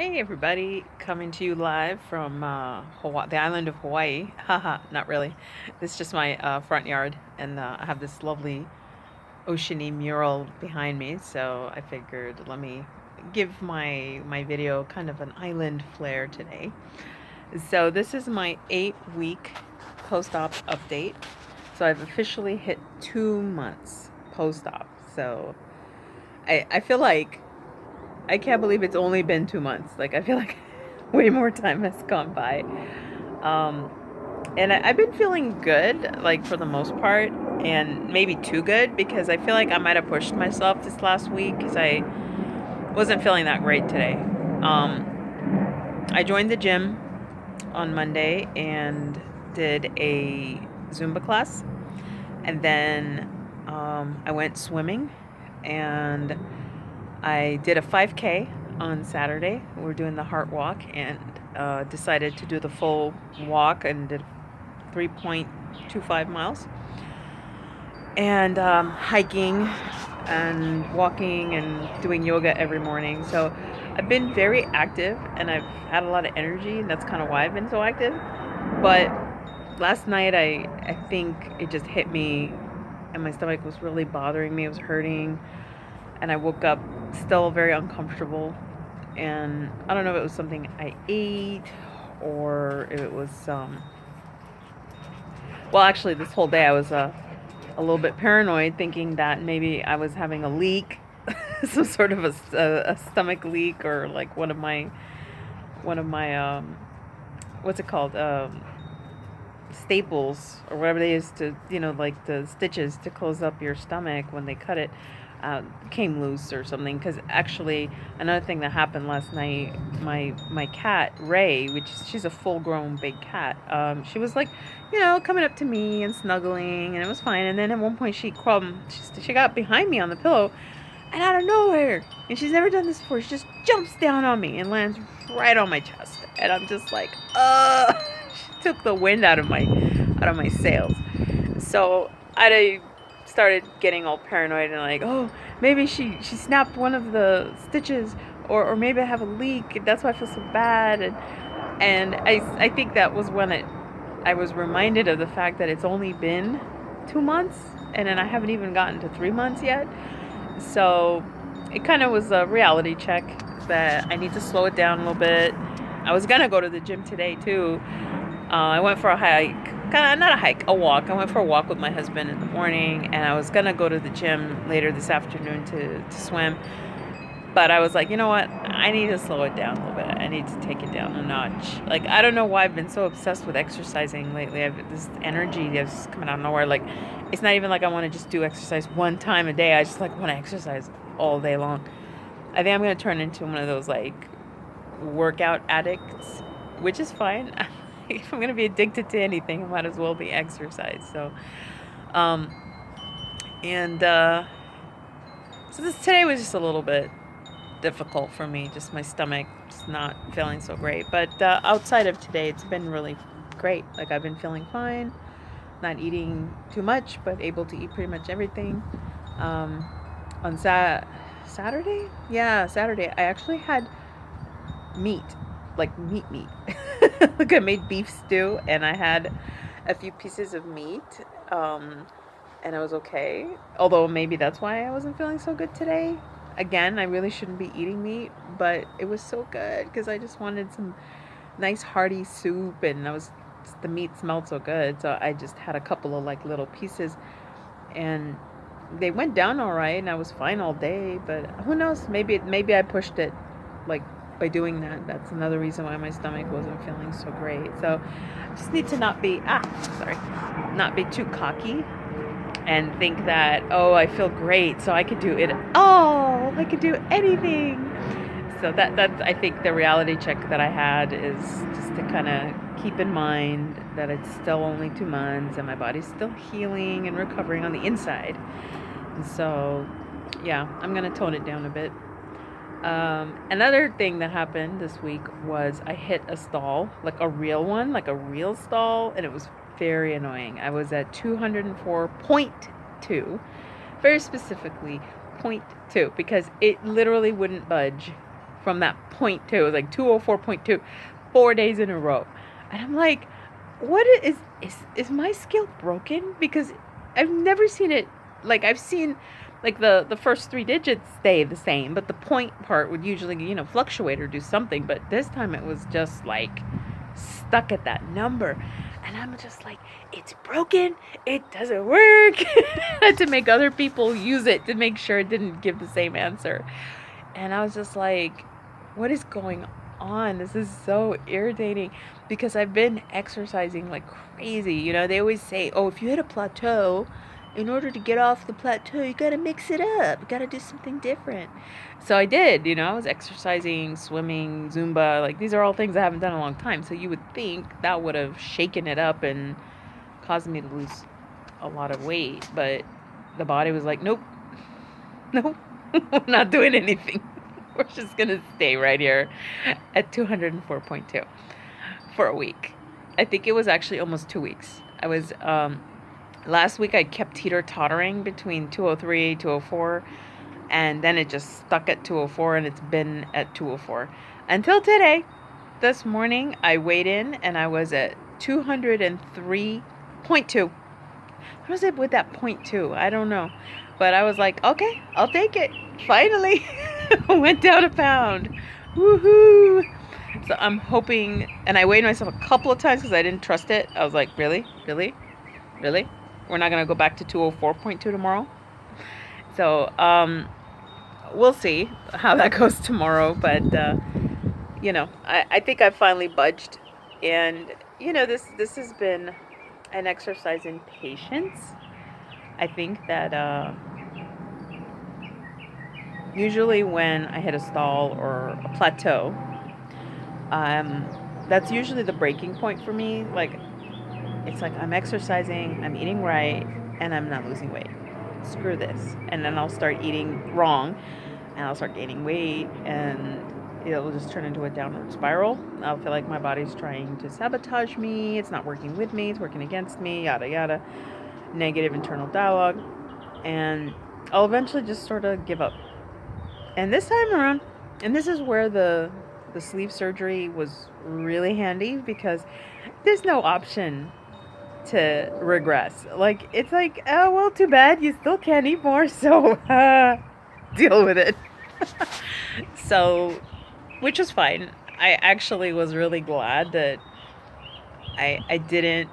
Hey everybody, coming to you live from Hawaii, the island of Hawaii. Haha, not really. This is just my front yard, and I have this lovely oceany mural behind me. So I figured let me give my video kind of an island flair today. So this is my 8-week post-op update. So I've officially hit 2 months post-op. So I feel like I can't believe it's only been 2 months. Like, I feel like way more time has gone by. Um, and I've been feeling good, like, for the most part, and maybe too good because I feel like I might have pushed myself this last week because I wasn't feeling that great today. I joined the gym on Monday and did a Zumba class, and then I went swimming and I did a 5K on Saturday. We're doing the heart walk and decided to do the full walk and did 3.25 miles. And hiking and walking and doing yoga every morning. So I've been very active and I've had a lot of energy, and that's kind of why I've been so active. But last night I think it just hit me and my stomach was really bothering me. It was hurting, and I woke up still very uncomfortable. And I don't know if it was something I ate or if it was well, actually this whole day I was a little bit paranoid, thinking that maybe I was having a leak, some sort of a stomach leak, or like one of my what's it called, staples or whatever they use to, like the stitches to close up your stomach when they cut it, came loose or something. Because actually, another thing that happened last night, my cat Ray, which she's a full grown big cat, she was like, coming up to me and snuggling, and it was fine. And then at one point she got behind me on the pillow, and out of nowhere, and she's never done this before, she just jumps down on me and lands right on my chest, and I'm just like, she took the wind out of my sails. So I started getting all paranoid and like, oh, maybe she snapped one of the stitches, or maybe I have a leak. That's why I feel so bad. And I think that was when I was reminded of the fact that it's only been 2 months, and then I haven't even gotten to 3 months yet. So it kind of was a reality check that I need to slow it down a little bit. I was gonna go to the gym today too. I went for a hike, kind of not a hike, a walk. I went for a walk with my husband in the morning, and I was gonna go to the gym later this afternoon to swim. But I was like, you know what? I need to slow it down a little bit. I need to take it down a notch. Like, I don't know why I've been so obsessed with exercising lately. I've this energy that's coming out of nowhere. Like, it's not even like I want to just do exercise one time a day. I just like want to exercise all day long. I think I'm gonna turn into one of those like workout addicts, which is fine. If I'm gonna be addicted to anything, I might as well be exercise. So, um, and so this today was just a little bit difficult for me. Just my stomach just not feeling so great. But outside of today, it's been really great. Like, I've been feeling fine, not eating too much, but able to eat pretty much everything. Um, on Saturday, yeah, Saturday, I actually had meat, like meat. Like, I made beef stew, and I had a few pieces of meat, um, and I was okay. Although maybe that's why I wasn't feeling so good today. Again, I really shouldn't be eating meat, but it was so good because I just wanted some nice hearty soup, and the meat smelled so good, so I just had a couple of like little pieces, and they went down all right, and I was fine all day. But who knows? Maybe I pushed it, like, by doing that. That's another reason why my stomach wasn't feeling so great. So just need to not be too cocky and think that, oh, I feel great, so I could do it all. I could do anything. So that's, I think, the reality check that I had, is just to kind of keep in mind that it's still only 2 months and my body's still healing and recovering on the inside. And so, yeah, I'm gonna tone it down a bit. Another thing that happened this week was I hit a stall, like a real one, like a real stall, and it was very annoying. I was at 204.2, very specifically 0.2, because it literally wouldn't budge from that point two. It was like 204.2, 4 days in a row. And I'm like, what is my scale broken? Because I've never seen it. Like, I've seen like the first three digits stay the same, but the point part would usually, fluctuate or do something. But this time it was just like stuck at that number. And I'm just like, it's broken. It doesn't work. I had to make other people use it to make sure it didn't give the same answer. And I was just like, what is going on? This is so irritating, because I've been exercising like crazy. They always say, oh, if you hit a plateau, in order to get off the plateau, you got to mix it up. You got to do something different. So I did. I was exercising, swimming, Zumba. Like, these are all things I haven't done in a long time. So you would think that would have shaken it up and caused me to lose a lot of weight. But the body was like, nope, nope, I'm not doing anything. We're just going to stay right here at 204.2 for a week. I think it was actually almost 2 weeks. I was, last week I kept teeter-tottering between 203, 204, and then it just stuck at 204, and it's been at 204 until today. This morning I weighed in and I was at 203.2. What was it with that 0.2? I don't know. But I was like, okay, I'll take it. Finally. Went down a pound. Woohoo. So I'm hoping, and I weighed myself a couple of times because I didn't trust it. I was like, really? Really? Really? We're not going to go back to 204.2 tomorrow? So, we'll see how that goes tomorrow. But, I think I finally budged. And, this has been an exercise in patience. I think that usually when I hit a stall or a plateau, that's usually the breaking point for me. Like, it's like I'm exercising, I'm eating right, and I'm not losing weight. Screw this. And then I'll start eating wrong, and I'll start gaining weight, and it'll just turn into a downward spiral. I'll feel like my body's trying to sabotage me. It's not working with me. It's working against me, yada, yada. Negative internal dialogue. And I'll eventually just sort of give up. And this time around, and this is where the sleeve surgery was really handy, because there's no option to regress. Like, it's like, oh, well, too bad. You still can't eat more, so deal with it. So, which was fine. I actually was really glad that I didn't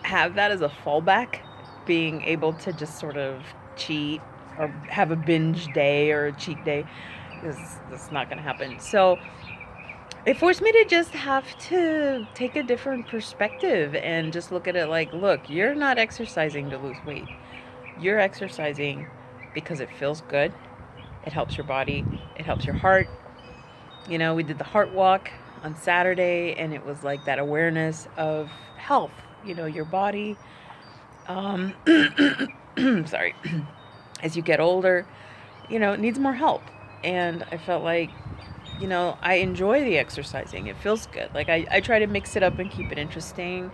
have that as a fallback, being able to just sort of cheat or have a binge day or a cheat day. That's not going to happen. So it forced me to just have to take a different perspective and just look at it like, look, you're not exercising to lose weight. You're exercising because it feels good. It helps your body. It helps your heart. We did the heart walk on Saturday, and it was like that awareness of health, your body. Sorry. As you get older, it needs more help. And I felt like, I enjoy the exercising. It feels good. Like, I try to mix it up and keep it interesting.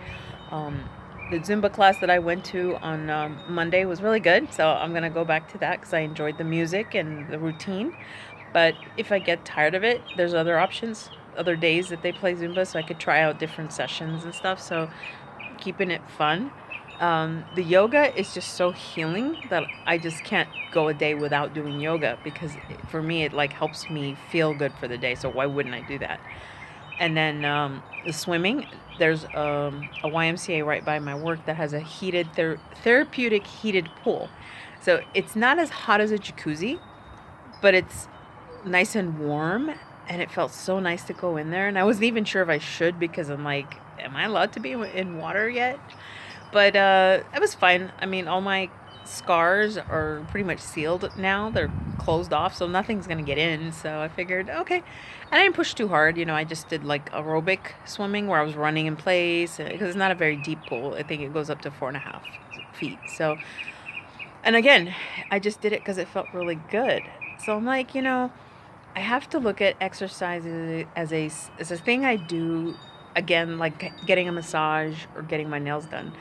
The Zumba class that I went to on Monday was really good. So I'm going to go back to that because I enjoyed the music and the routine. But if I get tired of it, there's other options, other days that they play Zumba, so I could try out different sessions and stuff. So keeping it fun. The yoga is just so healing that I just can't go a day without doing yoga, because for me it like helps me feel good for the day. So why wouldn't I do that? And then the swimming, there's a YMCA right by my work that has a heated therapeutic heated pool. So it's not as hot as a jacuzzi, but it's nice and warm, and it felt so nice to go in there. And I wasn't even sure if I should, because I'm like, am I allowed to be in water yet? But it was fine. I mean, all my scars are pretty much sealed now. They're closed off, so nothing's going to get in. So I figured, okay. And I didn't push too hard. I just did like aerobic swimming where I was running in place, because it's not a very deep pool. I think it goes up to 4.5 feet. So, and again, I just did it because it felt really good. So I'm like, I have to look at exercise as a thing I do, again, like getting a massage or getting my nails done.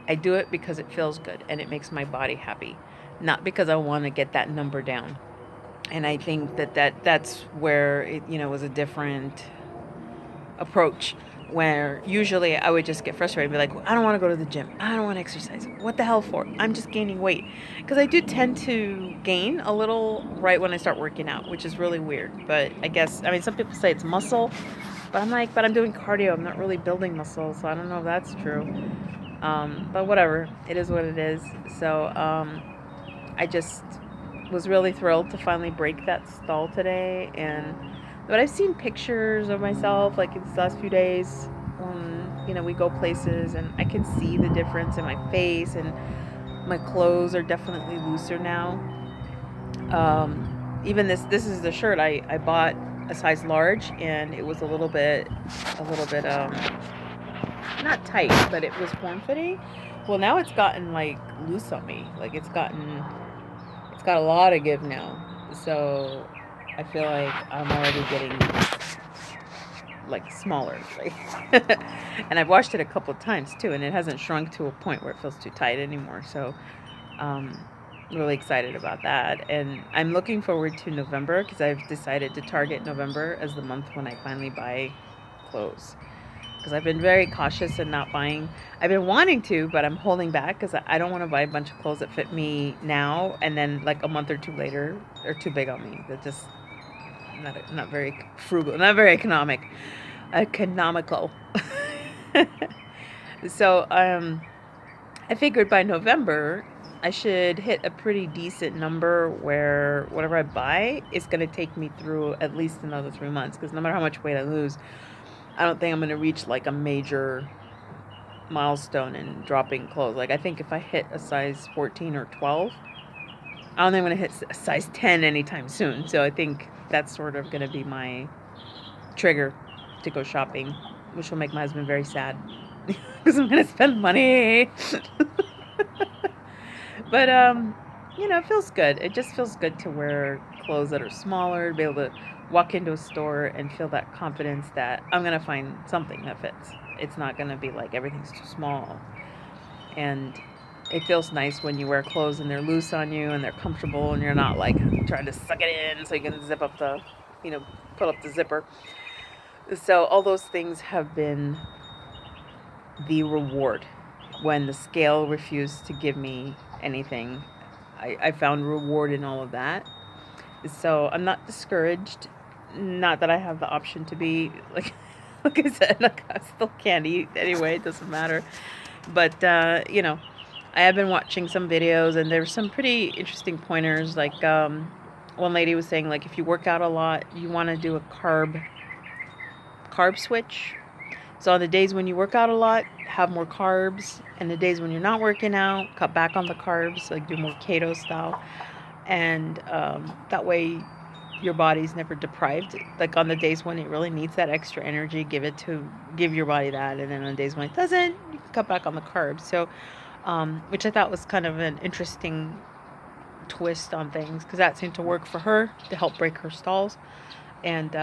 I do it because it feels good and it makes my body happy, not because I want to get that number down. And I think that's where it, was a different approach, where usually I would just get frustrated and be like, I don't want to go to the gym. I don't want to exercise. What the hell for? I'm just gaining weight. Because I do tend to gain a little right when I start working out, which is really weird. But I guess, I mean, some people say it's muscle, but I'm like, but I'm doing cardio. I'm not really building muscle. So I don't know if that's true. But whatever. It is what it is. So I just was really thrilled to finally break that stall today. But I've seen pictures of myself like in these last few days when we go places, and I can see the difference in my face, and my clothes are definitely looser now. Even this is the shirt I bought a size large, and it was a little bit not tight, but it was form fitting. Well, now it's gotten like loose on me. Like it's got a lot of give now. So I feel like I'm already getting like smaller. Like and I've washed it a couple of times too, and it hasn't shrunk to a point where it feels too tight anymore. So um really excited about that. And I'm looking forward to November because I've decided to target November as the month when I finally buy clothes, because I've been very cautious in not buying. I've been wanting to, but I'm holding back because I don't want to buy a bunch of clothes that fit me now, and then like a month or two later they're too big on me. They're just not very frugal, not very economical. So I figured by November I should hit a pretty decent number where whatever I buy is going to take me through at least another 3 months. Because no matter how much weight I lose, I don't think I'm going to reach like a major milestone in dropping clothes. Like I think if I hit a size 14 or 12, I don't think I'm going to hit a size 10 anytime soon. So I think that's sort of going to be my trigger to go shopping, which will make my husband very sad because I'm going to spend money. But it feels good. It just feels good to wear clothes that are smaller, to be able to walk into a store and feel that confidence that I'm gonna find something that fits. It's not gonna be like everything's too small. And it feels nice when you wear clothes and they're loose on you and they're comfortable, and you're not like trying to suck it in so you can zip up you know, pull up the zipper. So all those things have been the reward when the scale refused to give me anything. I found reward in all of that. So I'm not discouraged. Not that I have the option to be like, like I said, like I still can't eat anyway. It doesn't matter. But I have been watching some videos, and there's some pretty interesting pointers. Like one lady was saying, like if you work out a lot, you want to do a carb switch. So on the days when you work out a lot, have more carbs, and the days when you're not working out, cut back on the carbs, like do more keto style, and that way your body's never deprived. Like on the days when it really needs that extra energy, give your body that, and then on the days when it doesn't, you can cut back on the carbs. So, which I thought was kind of an interesting twist on things, because that seemed to work for her to help break her stalls. And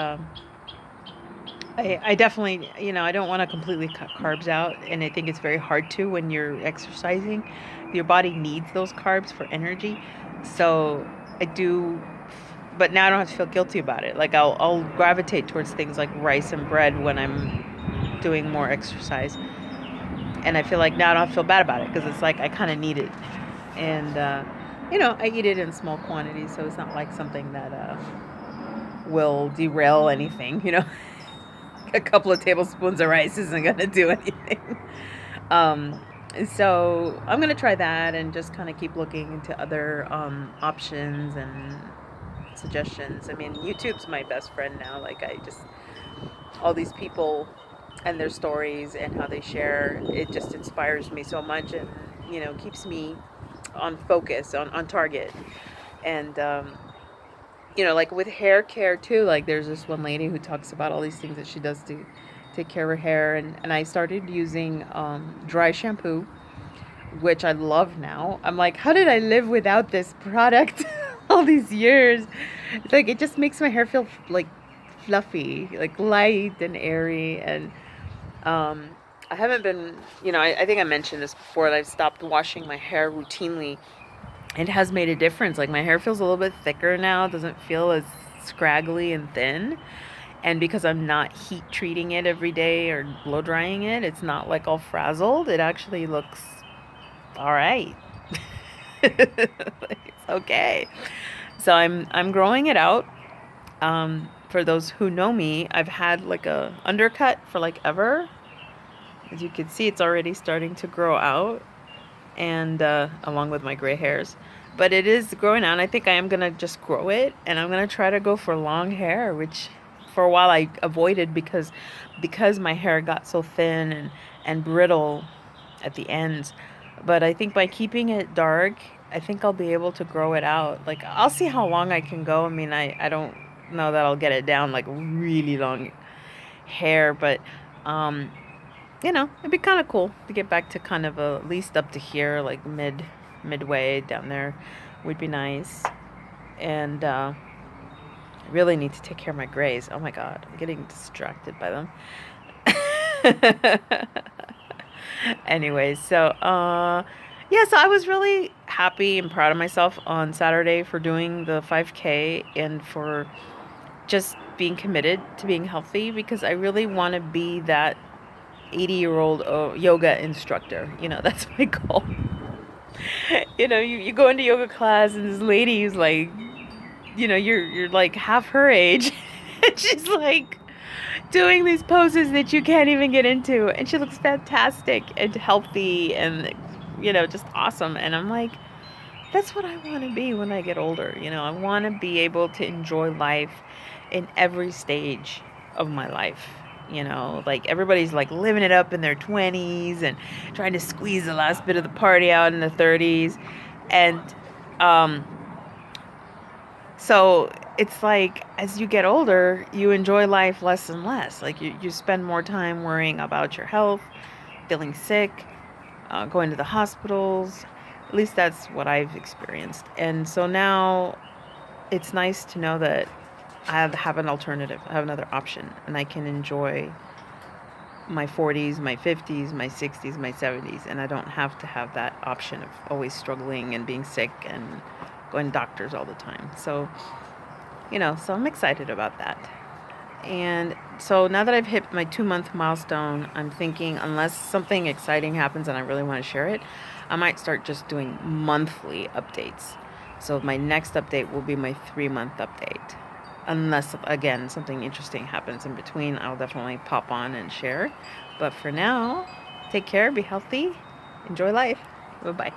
I definitely, I don't want to completely cut carbs out, and I think it's very hard to when you're exercising. Your body needs those carbs for energy. So I do, but now I don't have to feel guilty about it. Like I'll gravitate towards things like rice and bread when I'm doing more exercise, and I feel like now I don't have to feel bad about it because it's like I kind of need it, and I eat it in small quantities, so it's not like something that will derail anything. A couple of tablespoons of rice isn't going to do anything. Um, so I'm going to try that and just kind of keep looking into other options and suggestions. I mean, YouTube's my best friend now. Like all these people and their stories and how they share, it just inspires me so much, and, keeps me on focus, on target. And, like with hair care too, like there's this one lady who talks about all these things that she does to take care of her hair. And I started using dry shampoo, which I love now. I'm like, how did I live without this product all these years? It's like, it just makes my hair feel like fluffy, like light and airy. And I haven't been, I think I mentioned this before, that I've stopped washing my hair routinely it has made a difference. Like my hair feels a little bit thicker now, it doesn't feel as scraggly and thin. And because I'm not heat treating it every day or blow drying it, it's not like all frazzled. It actually looks all right. It's okay. So I'm growing it out. For those who know me, I've had like a undercut for like ever. As you can see, it's already starting to grow out, and along with my gray hairs. But it is growing out. And I think I am gonna just grow it, and I'm gonna try to go for long hair, which for a while I avoided because my hair got so thin and brittle at the ends. But I think by keeping it dark, I think I'll be able to grow it out. Like I'll see how long I can go. I mean, I don't know that I'll get it down like really long hair, but um it'd be kind of cool to get back to kind of at least up to here, like midway down there would be nice. And I really need to take care of my grays. Oh my god, I'm getting distracted by them. Anyways, so yeah, so I was really happy and proud of myself on Saturday for doing the 5K and for just being committed to being healthy, because I really want to be that 80-year-old yoga instructor. That's my goal. You go into yoga class and this lady is like, you're like half her age. And she's like doing these poses that you can't even get into. And she looks fantastic and healthy and, just awesome. And I'm like, that's what I want to be when I get older. I want to be able to enjoy life in every stage of my life. Like everybody's like living it up in their 20s and trying to squeeze the last bit of the party out in the 30s. And um, so it's like as you get older, you enjoy life less and less. Like you spend more time worrying about your health, feeling sick, going to the hospitals. At least that's what I've experienced. And so now it's nice to know that I have an alternative. I have another option, and I can enjoy my 40s, my 50s, my 60s, my 70s, and I don't have to have that option of always struggling and being sick and going to doctors all the time. So, so I'm excited about that. And so now that I've hit my 2-month milestone, I'm thinking unless something exciting happens and I really want to share it, I might start just doing monthly updates. So my next update will be my 3-month update. Unless, again, something interesting happens in between, I'll definitely pop on and share. But for now, take care, be healthy, enjoy life. Bye-bye.